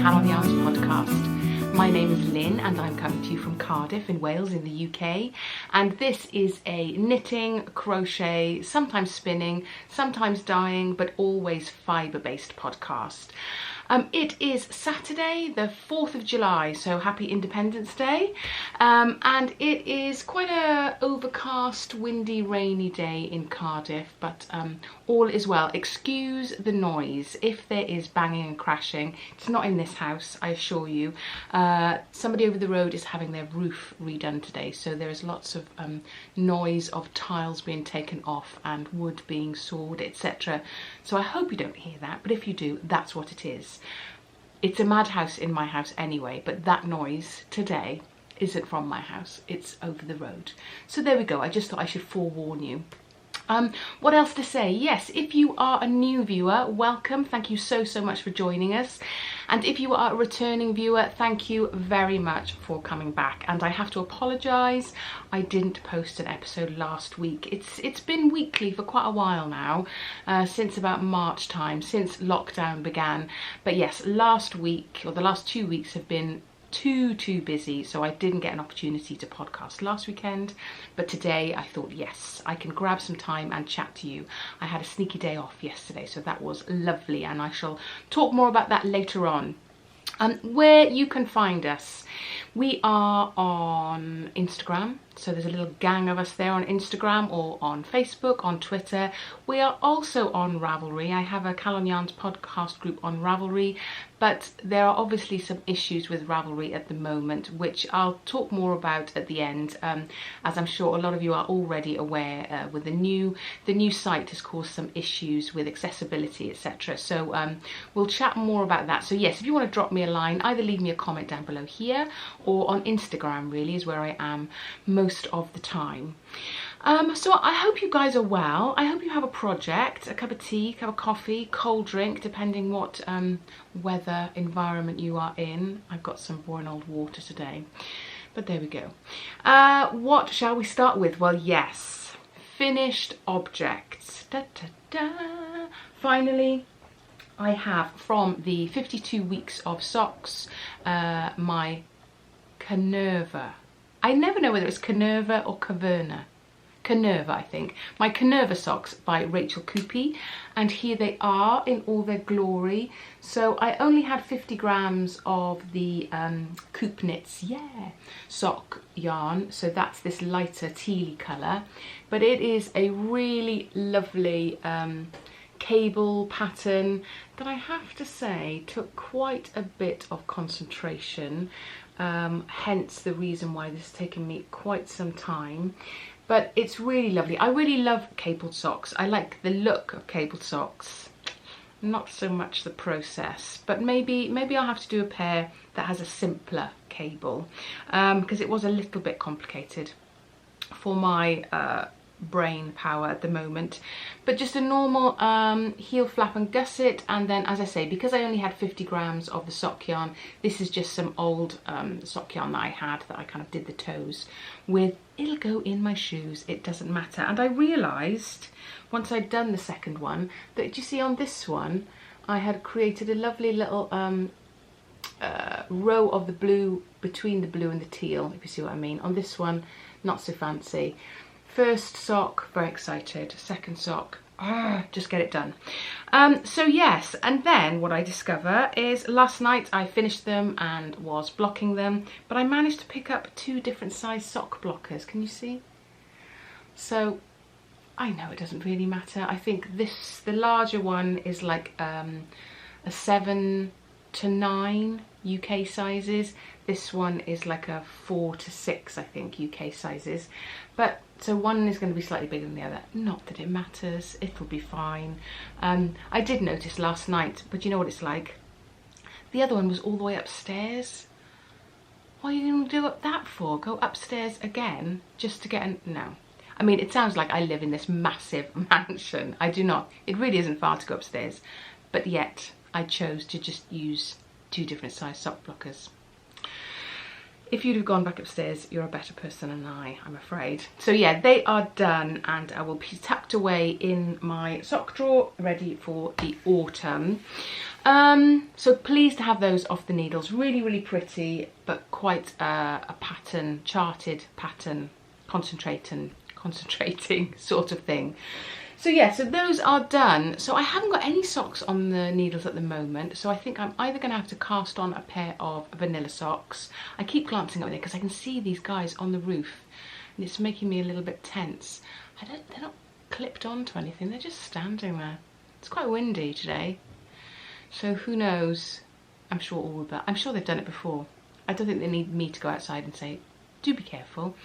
Calon podcast. My name is Lynn and I'm coming to you from Cardiff in Wales in the UK, and this is a knitting, crochet, sometimes spinning, sometimes dyeing, but always fibre-based podcast. It is Saturday the 4th of July, so happy Independence Day, and it is quite a overcast, windy, rainy day in Cardiff, but all is well. Excuse the noise if there is banging and crashing. It's not in this house, I assure you. Somebody over the road is having their roof redone today, so there is lots of noise of tiles being taken off and wood being sawed, etc. So I hope you don't hear that, but if you do, that's what it is. It's a madhouse in my house anyway, but that noise today isn't from my house, it's over the road. So there we go, I just thought I should forewarn you. What else to say? Yes, if you are a new viewer, welcome. Thank you so much for joining us. And if you are a returning viewer, thank you very much for coming back. And I have to apologise, I didn't post an episode last week. It's been weekly for quite a while now, since about March time, since lockdown began. But yes, last week, or the last 2 weeks have been too busy, so I didn't get an opportunity to podcast last weekend, but today I thought, yes, I can grab some time and chat to you. I had a sneaky day off yesterday, so that was lovely, and I shall talk more about that later on. Where you can find us, we are on Instagram, so there's a little gang of us there on Instagram, or on Facebook, on Twitter. We are also on Ravelry. I have a Calon podcast group on Ravelry, but there are obviously some issues with Ravelry at the moment, which I'll talk more about at the end, as I'm sure a lot of you are already aware. With the new site has caused some issues with accessibility, etc. So we'll chat more about that. So yes, if you want to drop me a line, either leave me a comment down below here, or on Instagram really is where I am most of the time. So I hope you guys are well. I hope you have a project, a cup of tea, cup of coffee, cold drink, depending what weather environment you are in. I've got some boring old water today, but there we go. What shall we start with? Well, yes, finished objects. Da, da, da. Finally, I have from the 52 weeks of socks, my Canerva. I never know whether it's Canerva or Caverna. Canerva, I think. My Canova Socks by Rachel Coopy, and here they are in all their glory. So I only had 50 grams of the Coop Knits, sock yarn, so that's this lighter tealy colour, but it is a really lovely cable pattern that I have to say took quite a bit of concentration, hence the reason why this has taken me quite some time. But it's really lovely. I really love cabled socks. I like the look of cabled socks, not so much the process. But maybe I'll have to do a pair that has a simpler cable, because it was a little bit complicated for my brain power at the moment. But just a normal heel flap and gusset, and then, as I say, because I only had 50 grams of the sock yarn, this is just some old sock yarn that I had that I kind of did the toes with. It'll go in my shoes, it doesn't matter. And I realised once I'd done the second one that, you see, on this one I had created a lovely little row of the blue between the blue and the teal, if you see what I mean. On this one, not so fancy. First sock, very excited. Second sock, just get it done. So yes, and then what I discover is last night I finished them and was blocking them, but I managed to pick up 2 different size sock blockers. Can you see? So I know it doesn't really matter. I think the larger one is like a 7 to 9 UK sizes. This one is like a 4 to 6, I think, UK sizes. But so one is going to be slightly bigger than the other. Not that it matters, it'll be fine. I did notice last night, but you know what it's like. The other one was all the way upstairs. What are you going to do that for? Go upstairs again just to get no. I mean, it sounds like I live in this massive mansion. I do not. It really isn't far to go upstairs. But yet, I chose to just use 2 different size sock blockers. if you'd have gone back upstairs, you're a better person than I'm afraid. So yeah, they are done and I will be tucked away in my sock drawer, ready for the autumn. So pleased to have those off the needles. Really, really pretty, but quite a pattern, charted pattern, concentrating sort of thing. So yeah, so those are done. So I haven't got any socks on the needles at the moment, so I think I'm either going to have to cast on a pair of vanilla socks. I keep glancing over there because I can see these guys on the roof and it's making me a little bit tense. They're not clipped onto anything, they're just standing there. It's quite windy today, so who knows. I'm sure they've done it before. I don't think they need me to go outside and say, do be careful.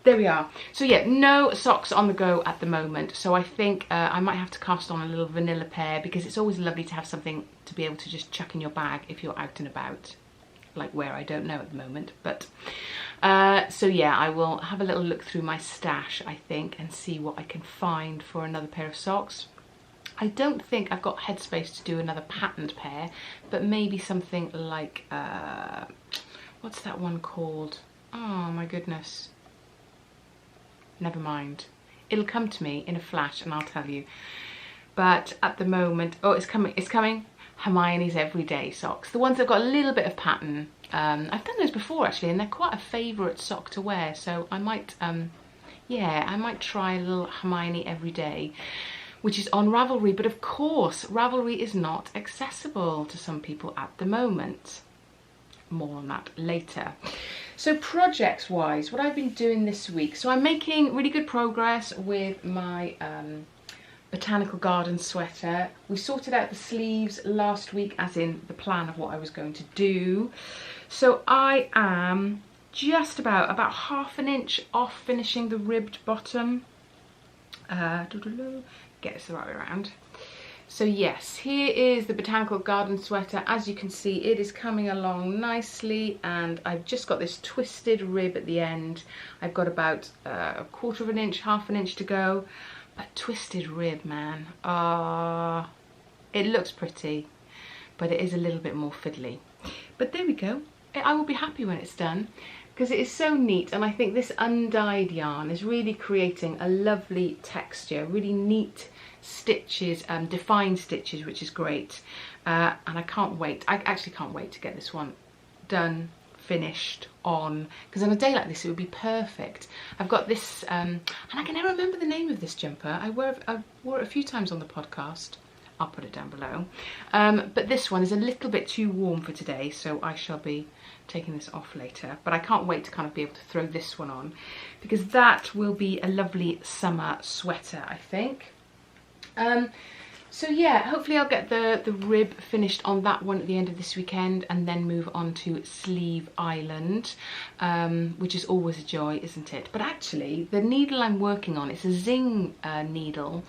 There we are. So yeah, no socks on the go at the moment. So I think I might have to cast on a little vanilla pair because it's always lovely to have something to be able to just chuck in your bag if you're out and about. Like where, I don't know at the moment. But so yeah, I will have a little look through my stash, I think, and see what I can find for another pair of socks. I don't think I've got headspace to do another patterned pair, but maybe something like, what's that one called? Oh my goodness. Never mind. It'll come to me in a flash and I'll tell you. But at the moment, oh, it's coming. Hermione's Everyday Socks. The ones that have got a little bit of pattern. I've done those before actually, and they're quite a favourite sock to wear. So I might, yeah, I might try a little Hermione Everyday, which is on Ravelry. But of course, Ravelry is not accessible to some people at the moment. More on that later. So projects wise, what I've been doing this week, so I'm making really good progress with my Botanical Gardens Sweater. We sorted out the sleeves last week, as in the plan of what I was going to do. So I am just about half an inch off finishing the ribbed bottom. Get us the right way around. So yes, here is the Botanical Garden Sweater. As you can see, it is coming along nicely and I've just got this twisted rib at the end. I've got about a quarter of an inch, half an inch to go. But twisted rib, man. It looks pretty, but it is a little bit more fiddly. But there we go. I will be happy when it's done because it is so neat, and I think this undyed yarn is really creating a lovely texture, really neat stitches, defined stitches, which is great. And I can't wait. I actually can't wait to get this one done, finished on, because on a day like this it would be perfect. I've got this, and I can never remember the name of this jumper. I wore it a few times on the podcast. I'll put it down below. But this one is a little bit too warm for today, so I shall be taking this off later. But I can't wait to kind of be able to throw this one on, because that will be a lovely summer sweater, I think. So yeah, hopefully I'll get the rib finished on that one at the end of this weekend and then move on to Sleeve Island, which is always a joy, isn't it? But actually, the needle I'm working on, it's a Zing needle.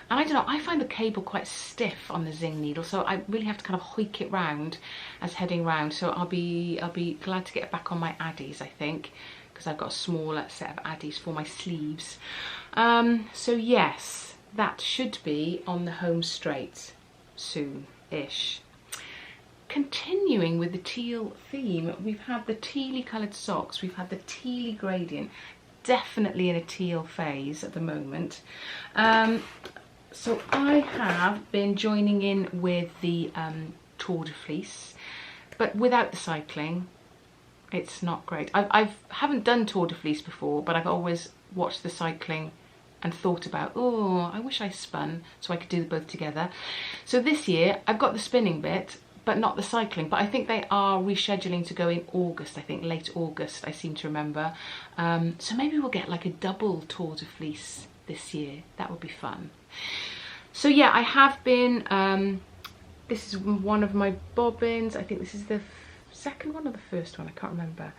And I don't know, I find the cable quite stiff on the Zing needle, so I really have to kind of hoik it round as heading round. So I'll be glad to get back on my Addies, I think, because I've got a smaller set of Addies for my sleeves. So yes, that should be on the home straight soon-ish. Continuing with the teal theme, we've had the tealy coloured socks, we've had the tealy gradient, definitely in a teal phase at the moment. So I have been joining in with the Tour De Fleece, but without the cycling. It's not great. I haven't done Tour De Fleece before, but I've always watched the cycling and thought about, oh, I wish I spun so I could do both together. So this year I've got the spinning bit, but not the cycling. But I think they are rescheduling to go in August, I think late August, I seem to remember. So maybe we'll get like a double Tour De Fleece this year. That would be fun. So yeah, I have been, this is one of my bobbins. I think this is the second one or the first one, I can't remember.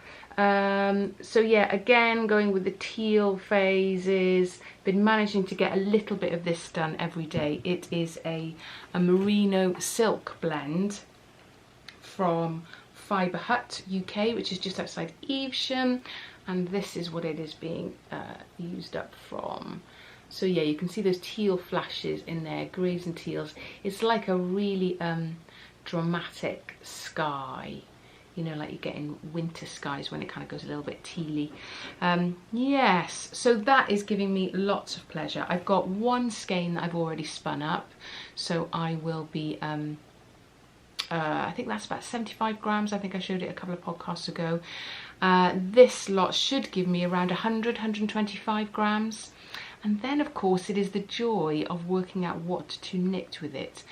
So yeah, again, going with the teal phases, been managing to get a little bit of this done every day. It is a merino silk blend from FibreHut UK, which is just outside Evesham, and this is what it is being used up from. So yeah, you can see those teal flashes in there, greys and teals. It's like a really dramatic sky. you know, like you get in winter skies when it kind of goes a little bit tealy. Yes, so that is giving me lots of pleasure. I've got one skein that I've already spun up, so I will be I think that's about 75 grams. I think I showed it a couple of podcasts ago. This lot should give me around 125 grams. And then, of course, it is the joy of working out what to knit with it.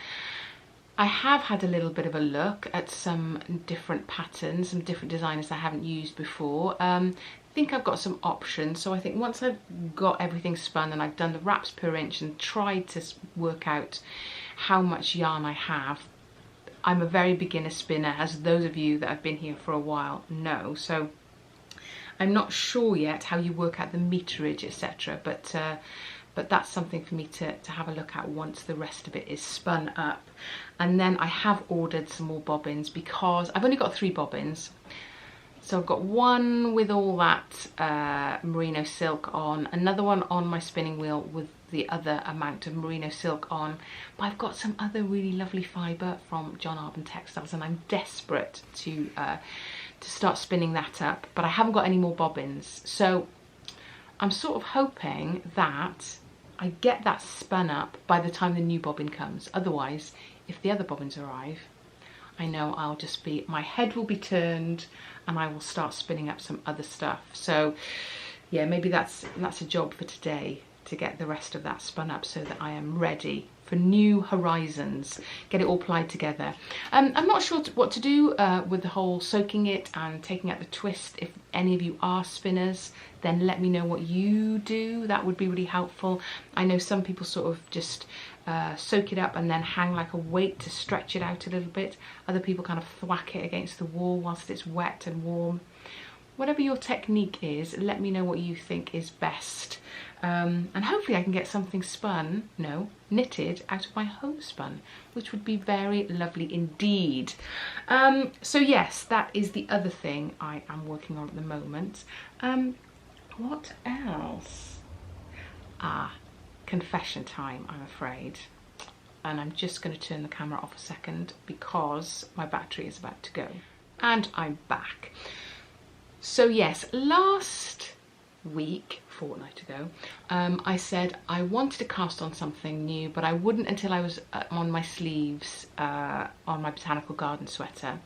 I have had a little bit of a look at some different patterns, some different designers I haven't used before. I think I've got some options. So I think once I've got everything spun and I've done the wraps per inch and tried to work out how much yarn I have, I'm a very beginner spinner, as those of you that have been here for a while know. So I'm not sure yet how you work out the meterage, etc. But that's something for me to have a look at once the rest of it is spun up. And then I have ordered some more bobbins because I've only got 3 bobbins. So I've got one with all that merino silk on, another one on my spinning wheel with the other amount of merino silk on, but I've got some other really lovely fibre from John Arbon Textiles, and I'm desperate to start spinning that up, but I haven't got any more bobbins. So I'm sort of hoping that I get that spun up by the time the new bobbin comes. Otherwise, if the other bobbins arrive, I know I'll just be, my head will be turned and I will start spinning up some other stuff. So yeah, maybe that's a job for today, to get the rest of that spun up so that I am ready for new horizons, get it all plied together. I'm not sure what to do with the whole soaking it and taking out the twist. If any of you are spinners, then let me know what you do. That would be really helpful. I know some people sort of just soak it up and then hang like a weight to stretch it out a little bit. Other people kind of thwack it against the wall whilst it's wet and warm. Whatever your technique is, let me know what you think is best. And hopefully I can get something knitted out of my homespun, which would be very lovely indeed. So yes, that is the other thing I am working on at the moment. What else? Confession time, I'm afraid. And I'm just going to turn the camera off a second because my battery is about to go. And I'm back. So yes, last week, fortnight ago, I said I wanted to cast on something new, but I wouldn't until I was on my sleeves on my Botanical Gardens Sweater.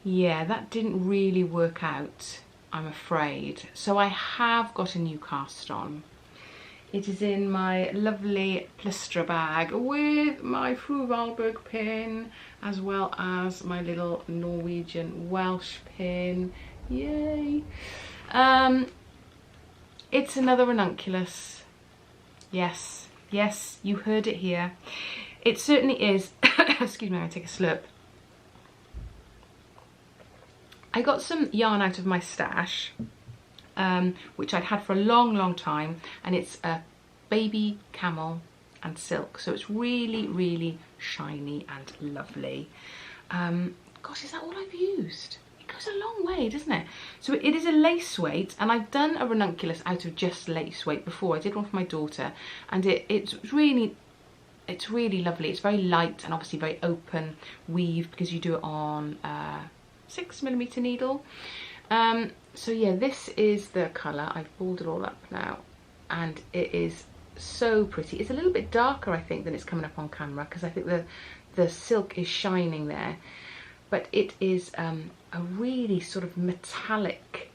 Yeah, that didn't really work out, I'm afraid. So I have got a new cast on. It is in my lovely Plystra bag with my Fru Valberg pin, as well as my little Norwegian Welsh pin. Yay! It's another ranunculus. Yes, yes, you heard it here. It certainly is. Excuse me, I'm gonna take a slurp. I got some yarn out of my stash, which I'd had for a long time, and it's a baby camel and silk, so it's really, really shiny and lovely. Gosh, is that all I've used? Goes a long way, doesn't it? So it is a lace weight, and I've done a ranunculus out of just lace weight before. I did one for my daughter, and it's really lovely. It's very light and obviously very open weave because you do it on 6mm needle. So yeah, this is the colour. I've balled it all up now, and it is so pretty. It's a little bit darker, I think, than it's coming up on camera because I think the silk is shining there. But it is a really sort of metallic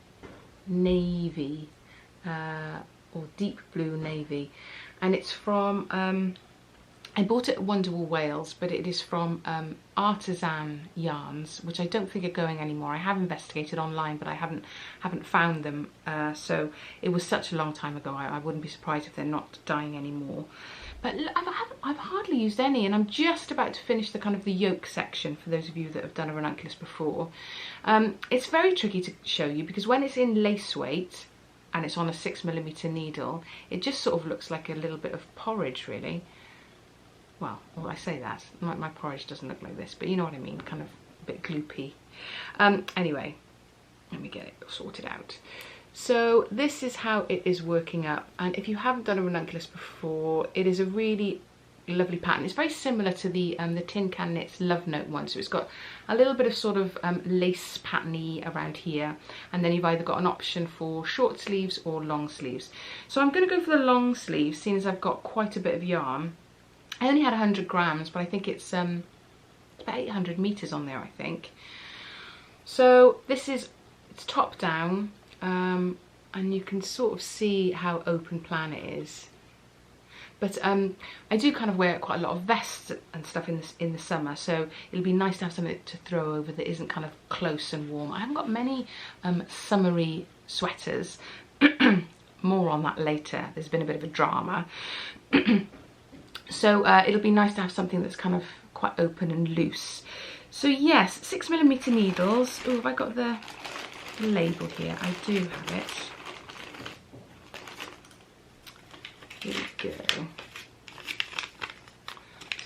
navy or deep blue navy, and it's from I bought it at Wonderwool Wales, but it is from Artisan Yarns, which I don't think are going anymore. I have investigated online, but I haven't found them. So it was such a long time ago. I wouldn't be surprised if they're not dying anymore. But I've hardly used any, and I'm just about to finish the kind of the yoke section for those of you that have done a ranunculus before. It's very tricky to show you because when it's in lace weight and it's on a 6mm needle, it just sort of looks like a little bit of porridge, really. Well, I say that, my porridge doesn't look like this, but you know what I mean, kind of a bit gloopy. Anyway, let me get it sorted out. So this is how it is working up, and if you haven't done a ranunculus before, it is a really lovely pattern. It's very similar to the Tin Can Knits Love Note one. So it's got a little bit of sort of lace patterny around here, and then you've either got an option for short sleeves or long sleeves. So I'm going to go for the long sleeves, seeing as I've got quite a bit of yarn. I only had 100 grams, but I think it's about 800 meters on there, I think. So this is, it's top down, and you can sort of see how open plan it is. But I do kind of wear quite a lot of vests and stuff in the summer, so it'll be nice to have something to throw over that isn't kind of close and warm. I haven't got many summery sweaters. More on that later. There's been a bit of a drama. So it'll be nice to have something that's kind of quite open and loose. So yes, 6mm needles. Oh, have I got the label here? I do have it. Here we go.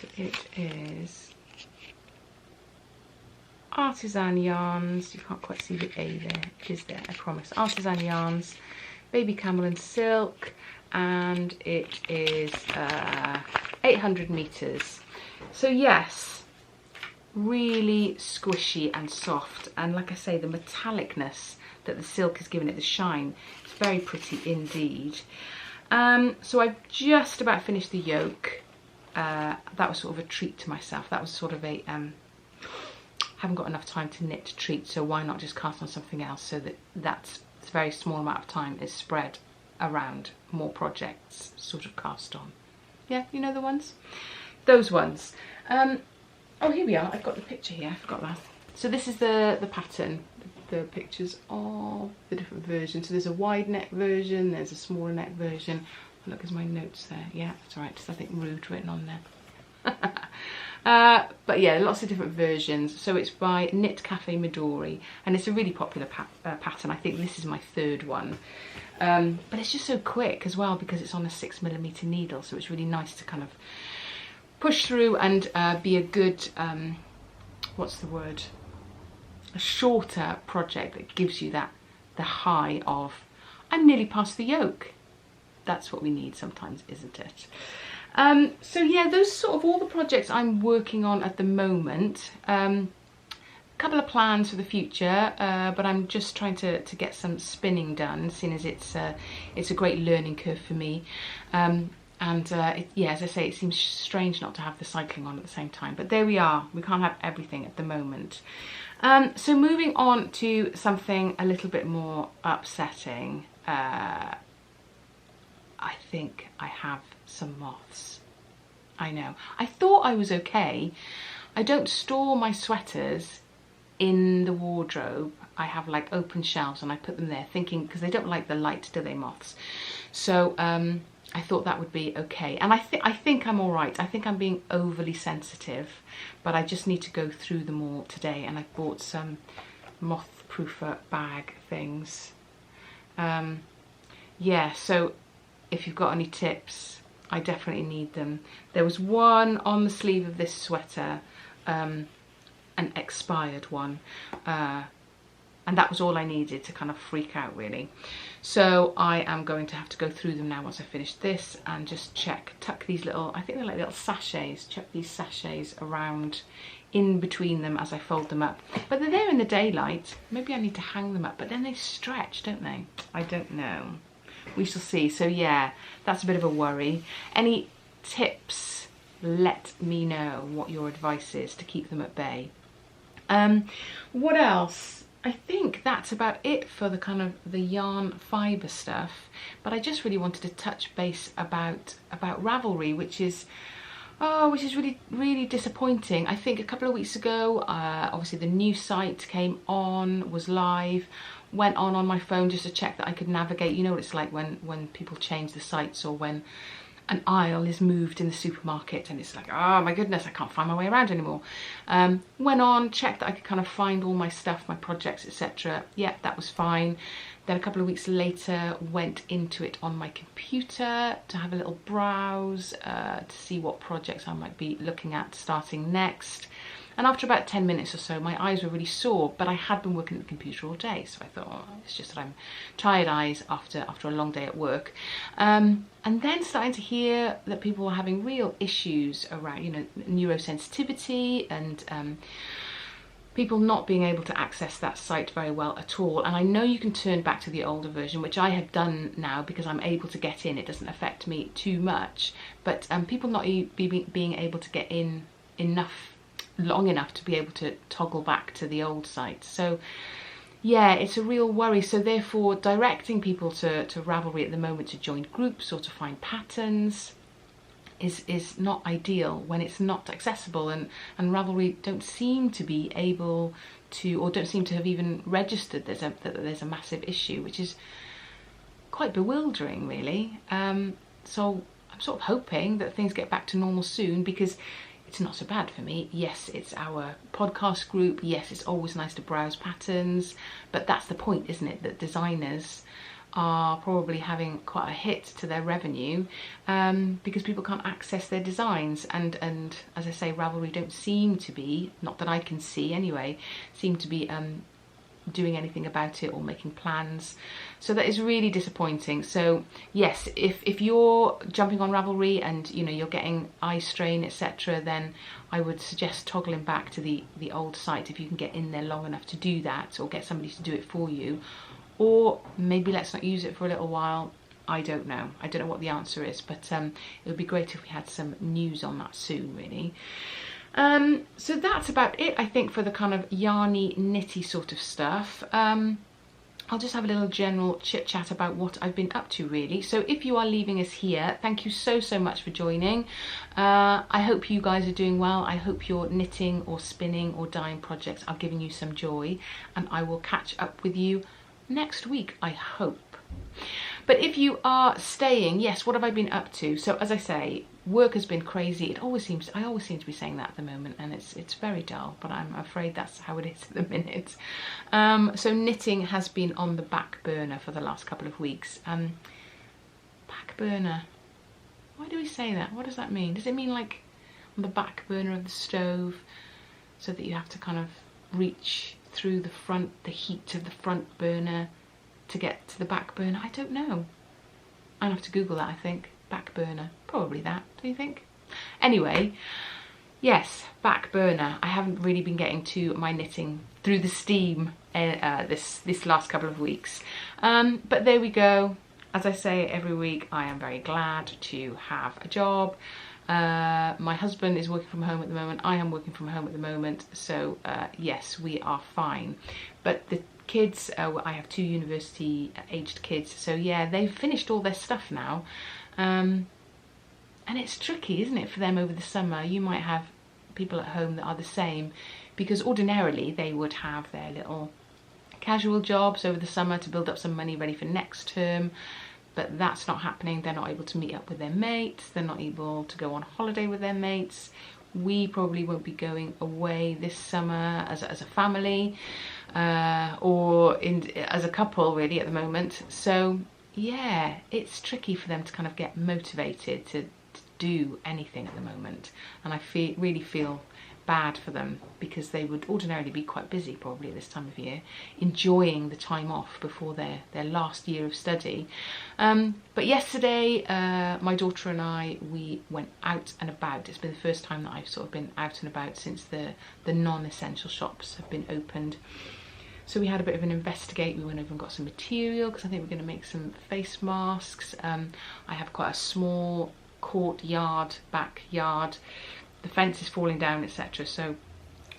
So it is Artisan Yarns. You can't quite see the A there. It is there, I promise. Artisan Yarns, Baby Camel and Silk, and it is 800 meters. So yes, really squishy and soft, and like I say, the metallicness that the silk has given it, the shine, it's very pretty indeed. So I've just about finished the yoke. That was sort of a treat to myself. That was sort of a haven't got enough time to knit treat, so why not just cast on something else, so that that's a very small amount of time is spread around more projects sort of cast on. Yeah, you know the ones? Those ones. Oh, here we are. I've got the picture here. I forgot that. So this is the pattern, the pictures of the different versions. So there's a wide neck version, there's a smaller neck version. Oh, look, there's my notes there. Yeah, that's right. There's, I think, Rude written on there. But yeah, lots of different versions. So it's by Knit Cafe Midori, and it's a really popular pattern. I think this is my third one. But it's just so quick as well, because it's on a 6mm needle, so it's really nice to kind of push through and be a good, what's the word? A shorter project that gives you that, the high of, I'm nearly past the yoke. That's what we need sometimes, isn't it? So yeah, those sort of all the projects I'm working on at the moment. A couple of plans for the future, but I'm just trying to get some spinning done, seeing as it's a great learning curve for me. Yeah, as I say, it seems strange not to have the cycling on at the same time, but there we are. We can't have everything at the moment. So moving on to something a little bit more upsetting. I think I have some moths. I know. I thought I was okay. I don't store my sweaters in the wardrobe. I have like open shelves and I put them there thinking, because they don't like the light, do they, moths? So I thought that would be okay. And I think I'm all right. I think I'm being overly sensitive, but I just need to go through them all today. And I bought some moth-proofer bag things. Yeah, so if you've got any tips, I definitely need them. There was one on the sleeve of this sweater, an expired one, and that was all I needed to kind of freak out, really. So I am going to have to go through them now once I finish this and just check, tuck these little, I think they're like little sachets, chuck these sachets around in between them as I fold them up. But they're there in the daylight. Maybe I need to hang them up, but then they stretch, don't they? I don't know. We shall see. So yeah, that's a bit of a worry. Any tips, let me know what your advice is to keep them at bay. What else? I think that's about it for the kind of the yarn fibre stuff, but I just really wanted to touch base about Ravelry, which is really, really disappointing. I think a couple of weeks ago, obviously the new site came on, was live, went on my phone just to check that I could navigate. You know what it's like when people change the sites, or when an aisle is moved in the supermarket and it's like, oh my goodness, I can't find my way around anymore. Went on, checked that I could kind of find all my stuff, my projects, etc. Yeah, that was fine. Then a couple of weeks later, went into it on my computer to have a little browse, to see what projects I might be looking at starting next. And after about 10 minutes or so, my eyes were really sore, but I had been working at the computer all day. So I thought, oh, it's just that I'm tired eyes after a long day at work. And then starting to hear that people were having real issues around, you know, neurosensitivity and people not being able to access that site very well at all. And I know you can turn back to the older version, which I have done now because I'm able to get in. It doesn't affect me too much, but people not being able to get in long enough to be able to toggle back to the old site. So yeah, it's a real worry. So therefore directing people to Ravelry at the moment to join groups or to find patterns is not ideal when it's not accessible, and Ravelry don't seem to be able to, or don't seem to have even registered that there's a massive issue, which is quite bewildering really. So I'm sort of hoping that things get back to normal soon, because it's not so bad for me. Yes, it's our podcast group. Yes, it's always nice to browse patterns, but that's the point, isn't it? That designers are probably having quite a hit to their revenue because people can't access their designs, and as I say, Ravelry don't seem to be, not that I can see anyway, seem to be doing anything about it or making plans. So that is really disappointing. So yes, if you're jumping on Ravelry and you know you're getting eye strain, etc., then I would suggest toggling back to the old site if you can get in there long enough to do that, or get somebody to do it for you. Or maybe let's not use it for a little while. I don't know. I don't know what the answer is, but it would be great if we had some news on that soon, really. So that's about it, I think, for the kind of yarny, knitty sort of stuff. I'll just have a little general chit chat about what I've been up to, really. So if you are leaving us here, thank you so much for joining. I hope you guys are doing well. I hope your knitting or spinning or dyeing projects are giving you some joy, and I will catch up with you next week, I hope. But if you are staying, yes, what have I been up to? So as I say, work has been crazy. I always seem to be saying that at the moment, and it's very dull, but I'm afraid that's how it is at the minute. So knitting has been on the back burner for the last couple of weeks. Back burner, why do we say that? What does that mean? Does it mean like on the back burner of the stove, so that you have to kind of reach through the heat of the front burner to get to the back burner? I don't know. I'll have to Google that, I think. Back burner, probably that, do you think? Anyway, yes, back burner. I haven't really been getting to my knitting through the steam this last couple of weeks. But there we go. As I say every week, I am very glad to have a job. My husband is working from home at the moment. I am working from home at the moment. So yes, we are fine. But the kids, I have 2 university aged kids. So yeah, they've finished all their stuff now. And it's tricky, isn't it, for them over the summer? You might have people at home that are the same, because ordinarily they would have their little casual jobs over the summer to build up some money ready for next term. But that's not happening. They're not able to meet up with their mates. They're not able to go on holiday with their mates. We probably won't be going away this summer as a family, or as a couple really at the moment. So yeah, it's tricky for them to kind of get motivated to do anything at the moment. And I really feel bad for them, because they would ordinarily be quite busy probably at this time of year, enjoying the time off before their last year of study. But yesterday my daughter and I, we went out and about. It's been the first time that I've sort of been out and about since the non-essential shops have been opened. So we had a bit of an investigate. We went over and got some material, because I think we're going to make some face masks. I have quite a small backyard. The fence is falling down, etc. So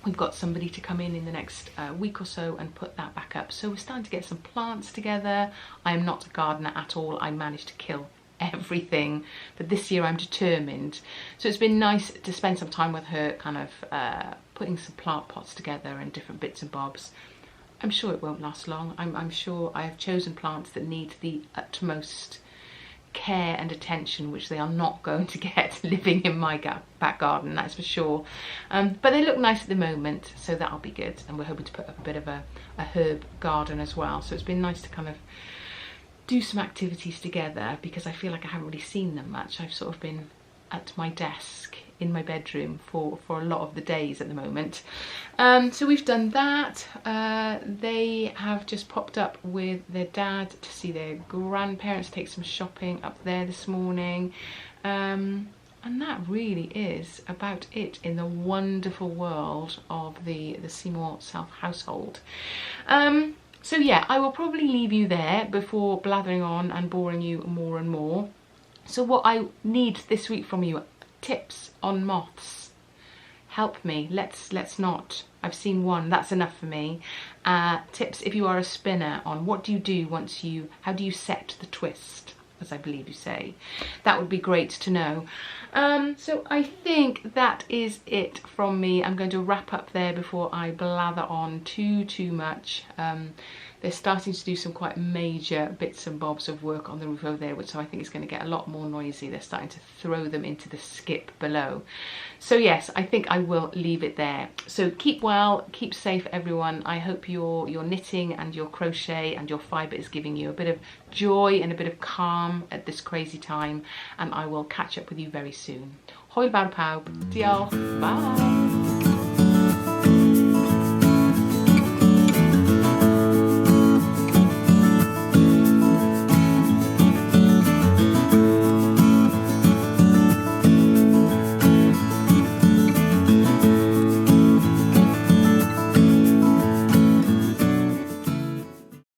we've got somebody to come in the next week or so and put that back up. So we're starting to get some plants together. I am not a gardener at all. I managed to kill everything, but this year I'm determined. So it's been nice to spend some time with her, kind of putting some plant pots together and different bits and bobs. I'm sure it won't last long. I'm sure I have chosen plants that need the utmost care and attention, which they are not going to get living in my back garden, that's for sure. But they look nice at the moment, so that'll be good. And we're hoping to put up a bit of a herb garden as well. So it's been nice to kind of do some activities together, because I feel like I haven't really seen them much. I've sort of been at my desk in my bedroom for a lot of the days at the moment. So we've done that. They have just popped up with their dad to see their grandparents, take some shopping up there this morning. And that really is about it in the wonderful world of the Seymour South household. So yeah, I will probably leave you there before blathering on and boring you more and more. So what I need this week from you, tips on moths. Help me, let's not. I've seen one, that's enough for me. Tips if you are a spinner on what do you do once you, how do you set the twist, as I believe you say. That would be great to know. So I think that is it from me. I'm going to wrap up there before I blather on too much. They're starting to do some quite major bits and bobs of work on the roof over there, which so I think is going to get a lot more noisy. They're starting to throw them into the skip below. So yes, I think I will leave it there. So keep well, keep safe everyone. I hope your knitting and your crochet and your fibre is giving you a bit of joy and a bit of calm at this crazy time, and I will catch up with you very soon. Hwyl fawr pawb, diolch, bye!